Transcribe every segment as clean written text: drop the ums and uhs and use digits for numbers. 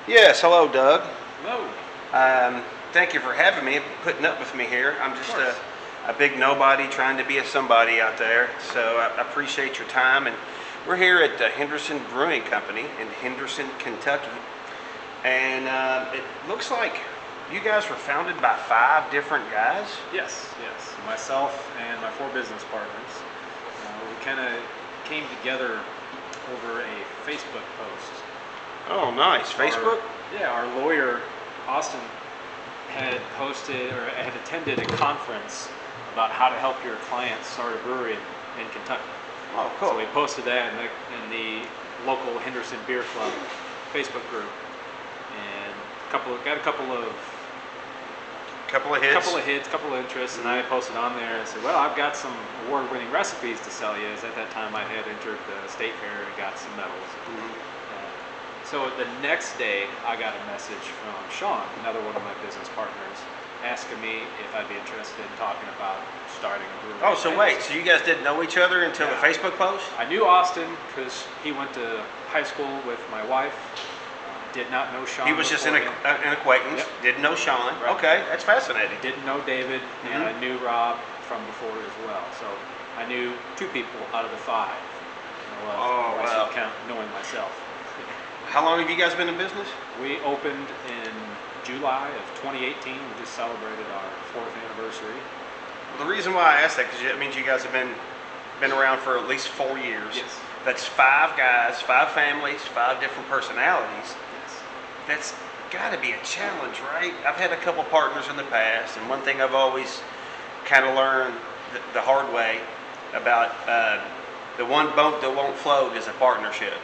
Yes, hello, Doug. Hello. Thank you for having me, putting up with me here. I'm just Of course. a big nobody trying to be a somebody out there. So I appreciate your time. And we're here at the Henderson Brewing Company in Henderson, Kentucky. And it looks like you guys were founded by 5 different guys. Yes. Myself and my 4 business partners. We kind of came together over a Facebook post. Oh, nice. Facebook? Our lawyer, Austin, had posted or had attended a conference about how to help your clients start a brewery in Kentucky. Oh, cool. So we posted that in the local Henderson Beer Club Facebook group, and got a couple of hits. couple of interests, and I posted on there and said, well, I've got some award-winning recipes to sell you, as at that time I had entered the state fair and got some medals. So the next day, I got a message from Sean, another one of my business partners, asking me if I'd be interested in talking about starting a brewery. Oh, so wait, so you guys didn't know each other until the Facebook post? I knew Austin because he went to high school with my wife. Did not know Sean. He was just an acquaintance. Yep. Didn't know Sean. Right. Okay, that's fascinating. Didn't know David, and I knew Rob from before as well. So I knew 2 people out of the 5. Oh, unless wow. you count knowing myself. How long have you guys been in business? We opened in July of 2018. We just celebrated our 4th anniversary. Well, the reason why I asked that, because it means you guys have been around for at least 4 years. Yes. That's 5 guys, 5 families, 5 different personalities. Yes. That's got to be a challenge, right? I've had a couple partners in the past, and one thing I've always kind of learned the hard way about the one boat that won't float is a partnership.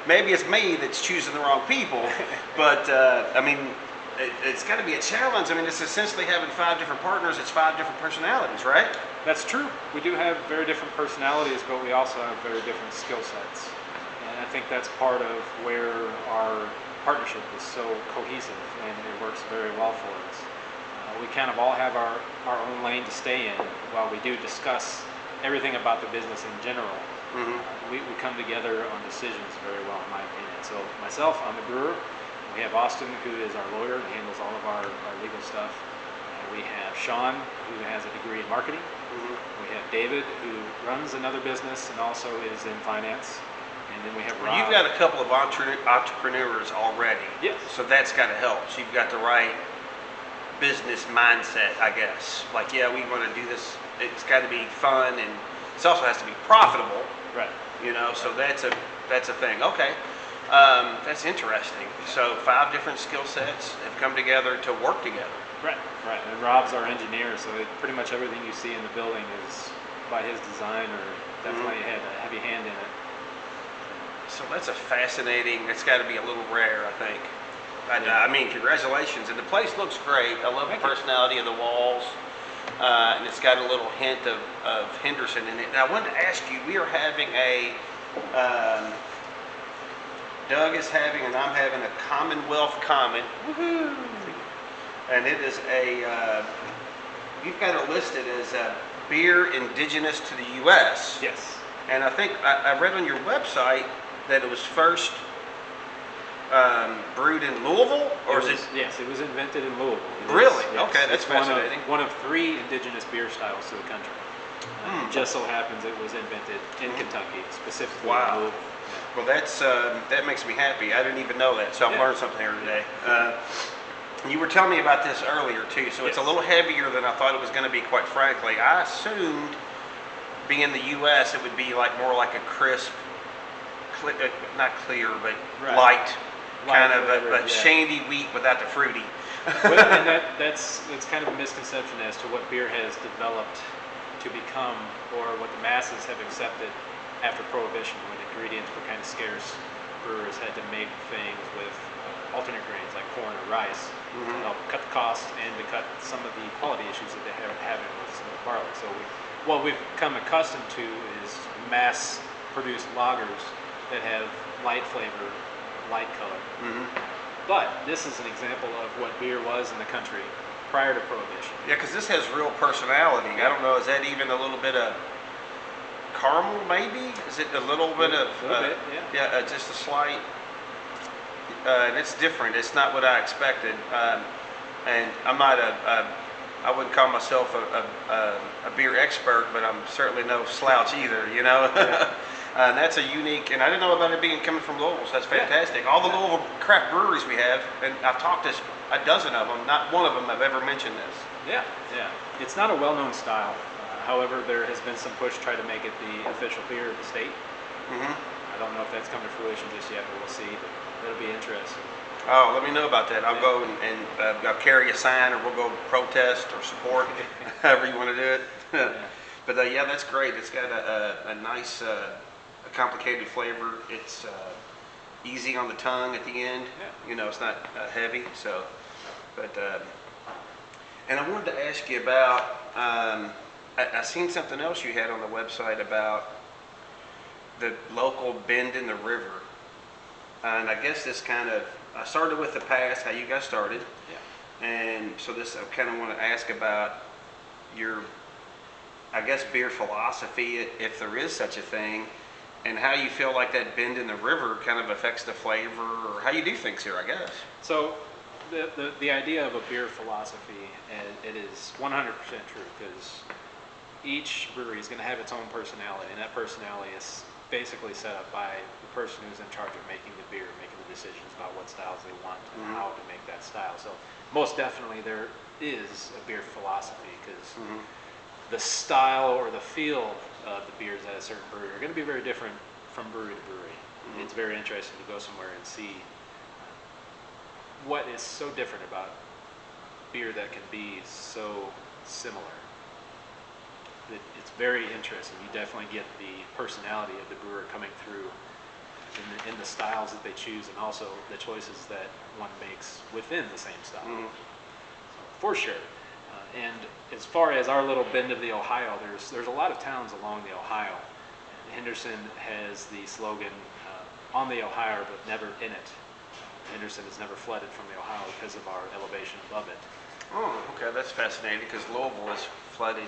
Maybe it's me that's choosing the wrong people, but it's got to be a challenge. I mean, it's essentially having 5 different partners. It's 5 different personalities, right? That's true. We do have very different personalities, but we also have very different skill sets. And I think that's part of where our partnership is so cohesive, and it works very well for us. We kind of all have our own lane to stay in, while we do discuss everything about the business in general. We come together on decisions very well, in my opinion. So myself, I'm the brewer. We have Austin, who is our lawyer and handles all of our legal stuff. We have Sean, who has a degree in marketing. We have David, who runs another business and also is in finance. And then we have Rob. You've got a couple of entrepreneurs already. Yes. So that's got to help. So you've got the right business mindset, I guess. Like, yeah, we want to do this. It's got to be fun, and it also has to be profitable. Right. So that's a thing. Okay. That's interesting. So 5 different skill sets have come together to work together. Right. And Rob's our engineer, so pretty much everything you see in the building is by his design, or definitely had a heavy hand in it. So that's a fascinating. It's got to be a little rare, I think. I mean, congratulations. And the place looks great. I love the personality of the walls. And it's got a little hint of Henderson in it. Now, I wanted to ask you, we are having Doug is having, and I'm having a Commonwealth Common. Woohoo! And it is you've got it listed as a beer indigenous to the U.S. Yes. And I think I read on your website that it was first brewed in Louisville, or Yes, it was invented in Louisville. Really? Yes. Okay, that's fascinating. One of 3 indigenous beer styles to the country. It just so happens it was invented in Kentucky, specifically in Louisville. Well, that makes me happy. I didn't even know that, so I've learned something here today. You were telling me about this earlier too, so it's a little heavier than I thought it was going to be. Quite frankly, I assumed, being in the U.S., it would be more like a crisp, not clear, but light kind of a shandy wheat without the fruity. Well, and that's kind of a misconception as to what beer has developed to become, or what the masses have accepted after Prohibition, when ingredients were kind of scarce. Brewers had to make things with alternate grains like corn or rice to help cut the cost and to cut some of the quality issues that they have having with some of the barley. So what we've become accustomed to is mass-produced lagers that have light flavor, light color. But this is an example of what beer was in the country prior to Prohibition. Yeah, because this has real personality. I don't know, is that even a little bit of caramel, maybe? Is it a little bit of... just a slight... and it's different. It's not what I expected. And I'm not I wouldn't call myself a beer expert, but I'm certainly no slouch either, you know. Yeah. And that's a unique, and I didn't know about it being coming from Louisville, so that's fantastic. All the Louisville craft breweries we have, and I've talked to a dozen of them, not one of them have ever mentioned this. Yeah, yeah. It's not a well-known style. However, there has been some push to try to make it the official beer of the state. Mm-hmm. I don't know if that's come to fruition just yet, but we'll see. But that'll be interesting. Oh, let me know about that. I'll go and I'll carry a sign, or we'll go protest or support, however you want to do it. Yeah. But yeah, that's great. It's got a nice, a complicated flavor. It's easy on the tongue at the end. Yeah. You know, it's not heavy. So, but and I wanted to ask you about. I seen something else you had on the website about the local bend in the river, and I guess this kind of. I started with the past, how you guys started, and so this I kind of want to ask about your, I guess, beer philosophy, if there is such a thing, and how you feel like that bend in the river kind of affects the flavor, or how you do things here, I guess. So the idea of a beer philosophy, it is 100% true, because each brewery is going to have its own personality, and that personality is basically set up by the person who's in charge of making the beer, making the decisions about what styles they want and how to make that style. So most definitely there is a beer philosophy, because the style or the feel of the beers at a certain brewery are going to be very different from brewery to brewery. It's very interesting to go somewhere and see what is so different about beer that can be so similar. It's very interesting. You definitely get the personality of the brewer coming through in the styles that they choose, and also the choices that one makes within the same style. So, for sure. And as far as our little bend of the Ohio, there's a lot of towns along the Ohio. Henderson has the slogan, on the Ohio but never in it. Henderson has never flooded from the Ohio because of our elevation above it. Oh, okay, that's fascinating, because Louisville has flooded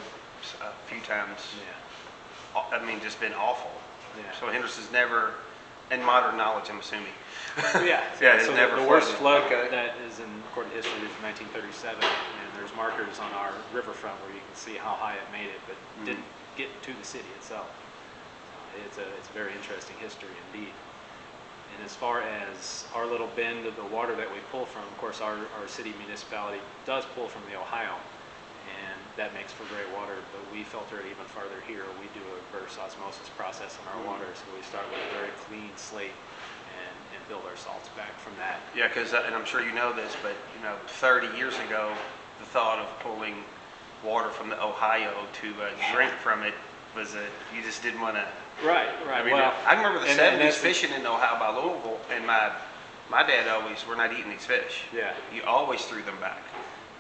a few times. Yeah. I mean, just been awful. Yeah. So Henderson's never, in modern knowledge, I'm assuming. Yeah. Yeah, it's so never the worst flooded. flood that is in recorded history is 1937, and there's markers on our riverfront where you can see how high it made it, but didn't get to the city itself. It's a very interesting history indeed. And as far as our little bend of the water that we pull from, of course, our city municipality does pull from the Ohio, and that makes for great water, but we filter it even farther here. We do a reverse osmosis process on our water, so we start with a very clean slate and build our salts back from that. Yeah, because, and I'm sure you know this, but 30 years ago, the thought of pulling water from the Ohio to drink from it was you just didn't want to. Right. I mean, Well, I remember the and 70s fishing in Ohio by Louisville, and my dad always, we're not eating these fish. Yeah. You always threw them back.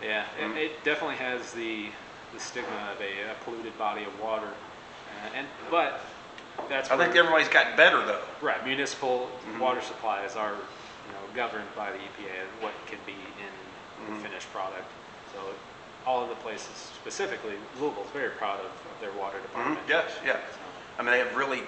Yeah, it definitely has the stigma of a polluted body of water, but that's. I think everybody's gotten better though. Right, municipal water supplies are governed by the EPA and what can be in the finished product. So all of the places, specifically Louisville, is very proud of their water department. Yes, yeah. So, I mean, they have really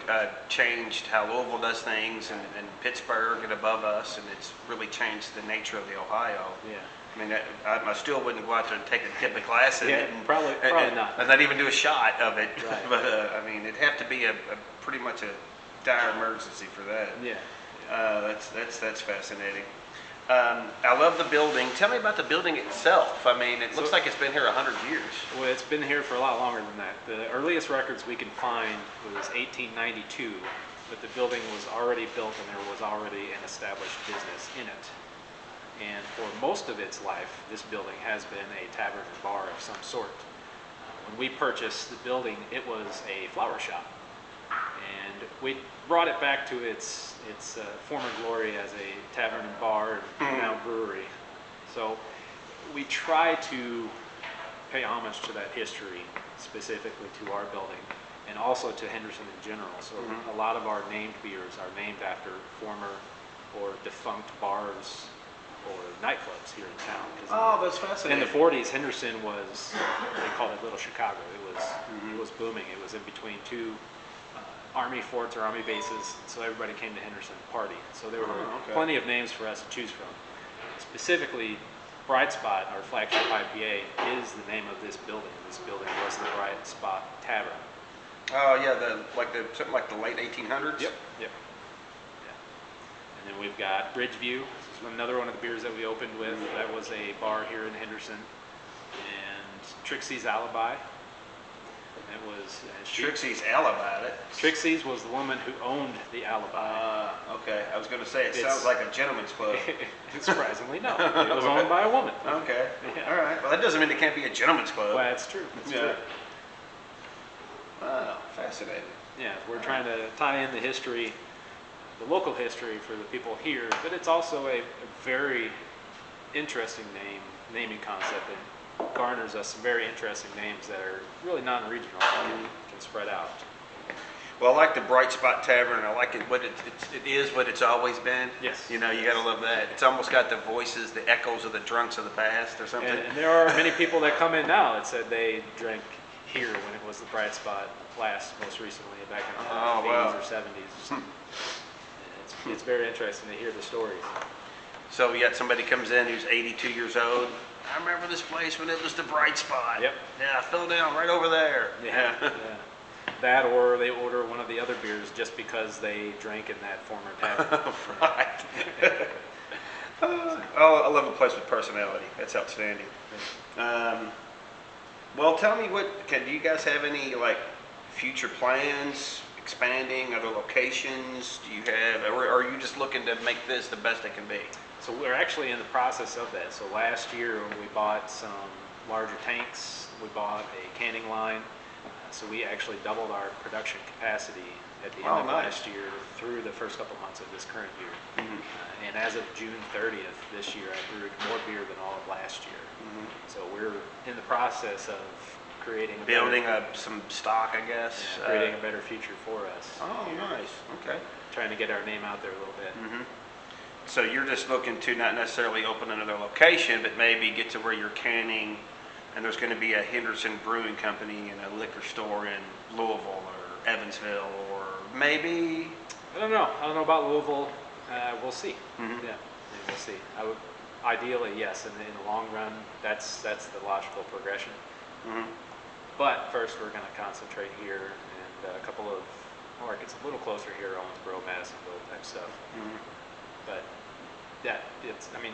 changed how Louisville does things, and Pittsburgh and above us, and it's really changed the nature of the Ohio. yeah. I mean, I still wouldn't go out there and take a dip of glass in Yeah, it. And, probably not. And not even do a shot of it. Right. But, I mean, it'd have to be a pretty much a dire emergency for that. Yeah. That's fascinating. I love the building. Tell me about the building itself. I mean, it looks like it's been here 100 years. Well, it's been here for a lot longer than that. The earliest records we can find was 1892, but the building was already built and there was already an established business in it. And for most of its life, this building has been a tavern and bar of some sort. When we purchased the building, it was a flower shop. And we brought it back to its former glory as a tavern and bar and now brewery. So we try to pay homage to that history, specifically to our building, and also to Henderson in general. So a lot of our named beers are named after former or defunct bars or nightclubs here in town. Oh, that's fascinating. In the 40s, Henderson was, they called it Little Chicago. It was booming. It was in between two Army forts or Army bases, so everybody came to Henderson to party. So there were plenty of names for us to choose from. Specifically, Bright Spot, our flagship IPA, is the name of this building. This building was the Bright Spot Tavern. Oh yeah, something like the late 1800s. Yep. Yeah. And then we've got Bridgeview. This is another one of the beers that we opened with. That was a bar here in Henderson. And Trixie's Alibi. It was Trixie's Alibi. Trixie's was the woman who owned the Alibi. Okay. I was going to say it sounds like a gentleman's club. Surprisingly, no. It was owned by a woman. Okay. Yeah. All right. Well, that doesn't mean it can't be a gentleman's club. Well, that's true. That's true. Wow, fascinating. Yeah, we're trying to tie in the history, the local history for the people here, but it's also a very interesting naming concept that garners us some very interesting names that are really non-regional and can spread out. Well, I like the Bright Spot Tavern. I like it. It is what it's always been. Yes. You know, you got to love that. It's almost got the voices, the echoes of the drunks of the past, or something. And there are many people that come in now that said they drank here when it was the Bright Spot most recently, back in the 80s or 70s. It's very interesting to hear the stories. So you got somebody comes in who's 82 years old. I remember this place when it was the Bright Spot. Yep. Yeah, I fell down right over there. Yeah. That, or they order one of the other beers just because they drank in that former tavern. Right. I love a place with personality. That's outstanding. Well, tell me do you guys have any future plans, expanding other locations? Do you have, or are you just looking to make this the best it can be? So we're actually in the process of that. So last year we bought some larger tanks. We bought a canning line. So we actually doubled our production capacity at the end of last year through the first couple months of this current year. Mm-hmm. And as of June 30th this year, I brewed more beer than all of last year. Mm-hmm. So we're in the process of creating some stock, I guess. Creating a better future for us. Oh, nice. Okay. Trying to get our name out there a little bit. Mm-hmm. So you're just looking to not necessarily open another location, but maybe get to where you're canning, and there's going to be a Henderson Brewing Company and a liquor store in Louisville or Evansville, or maybe... I don't know about Louisville. We'll see. Mm-hmm. Yeah, we'll see. Ideally, yes. In the long run, that's the logical progression. Mm-hmm. But first, we're going to concentrate here and a couple of markets a little closer here, Owensboro, Madisonville type stuff. Mm-hmm. But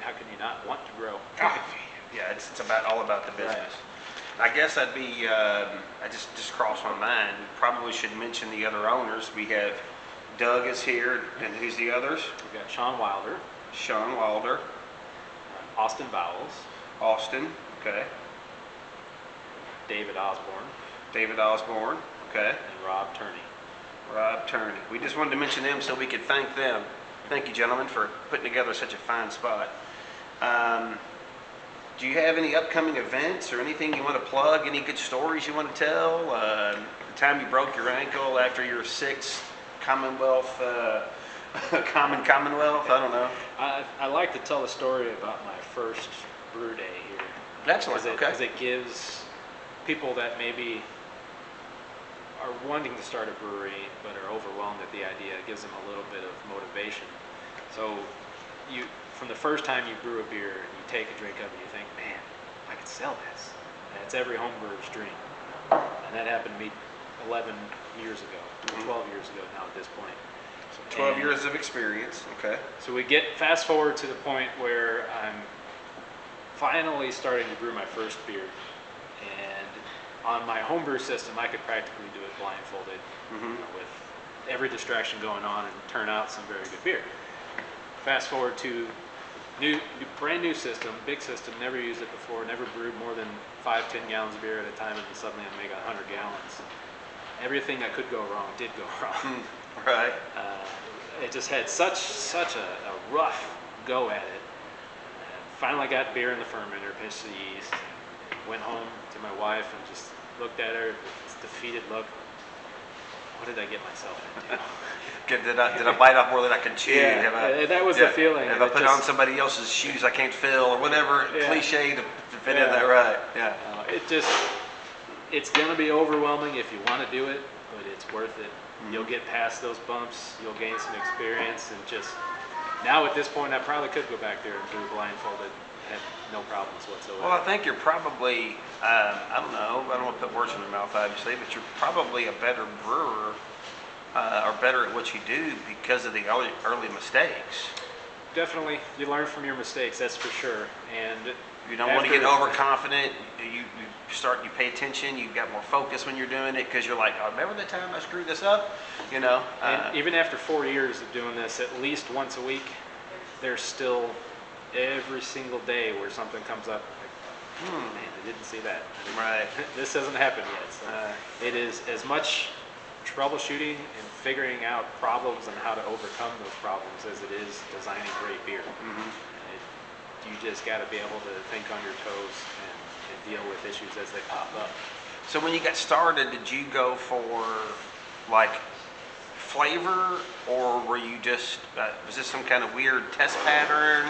how can you not want to grow? Yeah, it's all about the business. Right. I guess I just crossed my mind. We probably should mention the other owners. We have Doug is here, and who's the others? We've got Sean Wilder. Austin Bowles. Austin, okay. David Osborne, okay. And Rob Turney. We just wanted to mention them so we could thank them. Thank you, gentlemen, for putting together such a fine spot. Do you have any upcoming events or anything you want to plug? Any good stories you want to tell? The time you broke your ankle after your 6th Commonwealth, Commonwealth? I don't know. I like to tell a story about my first brew day here. Excellent. Because it gives people that maybe are wanting to start a brewery but are overwhelmed at the idea, it gives them a little bit of motivation. So from the first time you brew a beer and you take a drink of it, you think, man, I could sell this. And it's every home brewer's dream. And that happened to me 11 years ago, or 12 years ago now at this point. So 12 years of experience, okay. So we get fast forward to the point where I'm finally starting to brew my first beer. And on my homebrew system, I could practically do it blindfolded, with every distraction going on, and turn out some very good beer. Fast forward to brand new system, big system, never used it before, never brewed more than 5-10 gallons of beer at a time, and then suddenly I'm making 100 gallons. Everything that could go wrong did go wrong. Right. It just had such a rough go at it. Finally got beer in the fermenter, pitched the yeast, went home to my wife and just looked at her with this defeated look. What did I get myself into? Did I bite off more than I can chew? Yeah, that was the feeling. If I put on somebody else's shoes I can't fill, or whatever cliche to fit in there, right? Yeah. It's going to be overwhelming if you want to do it, but it's worth it. You'll get past those bumps, you'll gain some experience, and just now at this point, I probably could go back there and brew blindfolded, have no problems whatsoever. Well, I think you're probably, I don't know, I don't want to put words in your mouth, obviously, but you're probably a better brewer or better at what you do because of the early mistakes. Definitely, you learn from your mistakes, that's for sure. And you don't want to get overconfident. You pay attention. You've got more focus when you're doing it because you're like, oh, remember the time I screwed this up? You know. And even after 4 years of doing this, at least once a week, there's still every single day where something comes up. Like, man, I didn't see that. Right. This hasn't happened yet. So it is as much troubleshooting and figuring out problems and how to overcome those problems as it is designing great beer. You just got to be able to think on your toes and deal with issues as they pop up. So when you got started, did you go for like flavor, or were you just was this some kind of weird test pattern,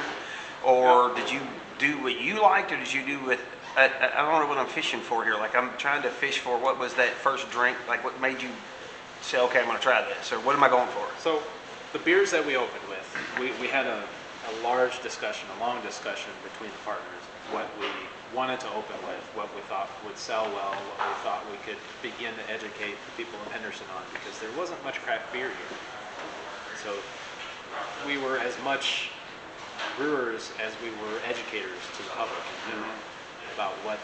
or did you do what you liked, or did you do with I don't know what I'm fishing for here. Like I'm trying to fish for what was that first drink, like what made you say, okay, I'm going to try this, or what am I going for? So the beers that we opened with, we had a long discussion between the partners, what we wanted to open with, what we thought would sell well, what we thought we could begin to educate the people of Henderson on, because there wasn't much craft beer here. So we were as much brewers as we were educators to the public in general about what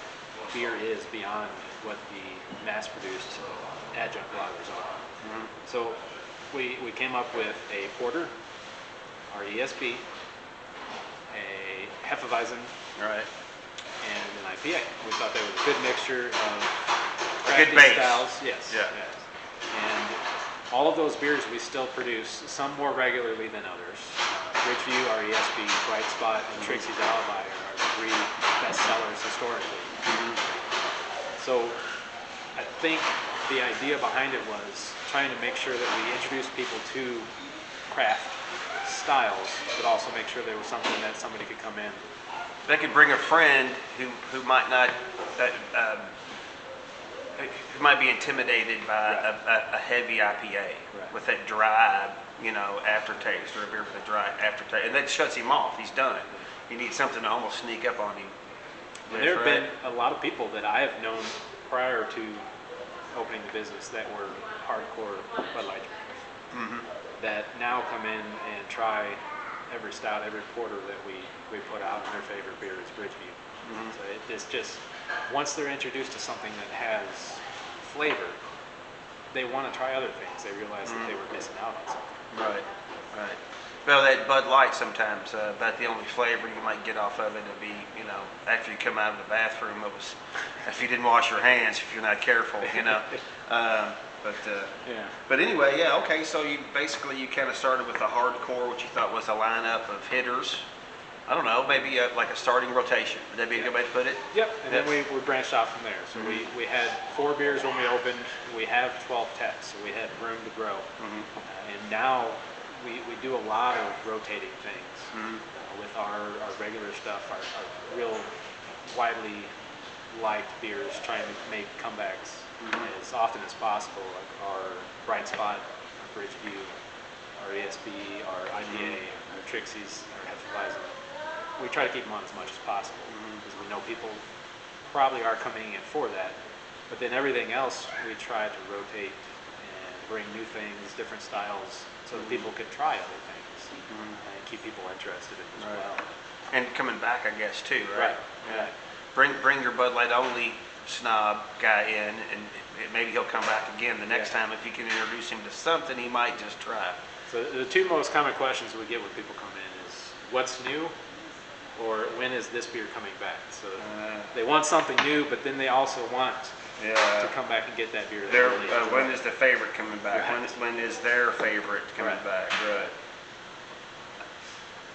beer is beyond what the mass-produced adjunct lagers are. So we came up with a porter, our ESB, a Hefeweizen, Right. and an IPA. We thought they were a good mixture of good crafty base. styles. Yes. Yeah. Yes. And all of those beers we still produce, some more regularly than others. Ridgeview, our ESB, Bright Spot, and Trixie's Alibi are our three best sellers historically. So I think the idea behind it was trying to make sure that we introduce people to craft styles, but also make sure there was something that somebody could come in. They could bring a friend who might not, who might be intimidated by a heavy IPA with that dry, aftertaste, or a beer with a dry aftertaste, and that shuts him off. He's done. You need something to almost sneak up on him. There have been a lot of people that I have known prior to opening the business that were hardcore Bud Light drinkers that now come in and try every stout, every porter that we put out, and their favorite beer is Ridgeview. So it's just, once they're introduced to something that has flavor, they want to try other things. They realize that they were missing out on something. Right. Well, that Bud Light sometimes, about the only flavor you might get off of it would be, after you come out of the bathroom, it was, if you didn't wash your hands, if you're not careful, But anyway, yeah, okay, so you kind of started with a hardcore, what you thought was a lineup of hitters. I don't know, maybe like a starting rotation. Would that be a good way to put it? Yep, and then we branched off from there. So we had 4 beers when we opened. We have 12 techs, so we had room to grow. And now we do a lot of rotating things with our regular stuff, our real widely liked beers, trying to make comebacks as often as possible, like our Bright Spot, our Bridgeview, our ESB, our IPA, our Trixie's, our Hefeweizen. We try to keep them on as much as possible because we know people probably are coming in for that. But then everything else, we try to rotate and bring new things, different styles, so that people could try other things and keep people interested in it as well. And coming back, I guess, too, right? Yeah. Bring your Bud Light only snob guy in, and maybe he'll come back again the next time. If you can introduce him to something he might just try. So the 2 most common questions we get when people come in is, what's new? Or when is this beer coming back? So they want something new, but then they also want to come back and get that beer. When is the favorite coming back? When is their favorite coming back? Right.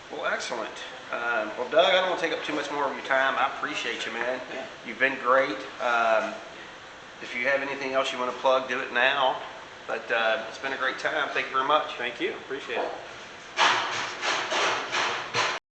Well, excellent. Well, Doug, I don't want to take up too much more of your time. I appreciate you, man. Yeah. You've been great. If you have anything else you want to plug, do it now. But it's been a great time. Thank you very much. Thank you. Appreciate it.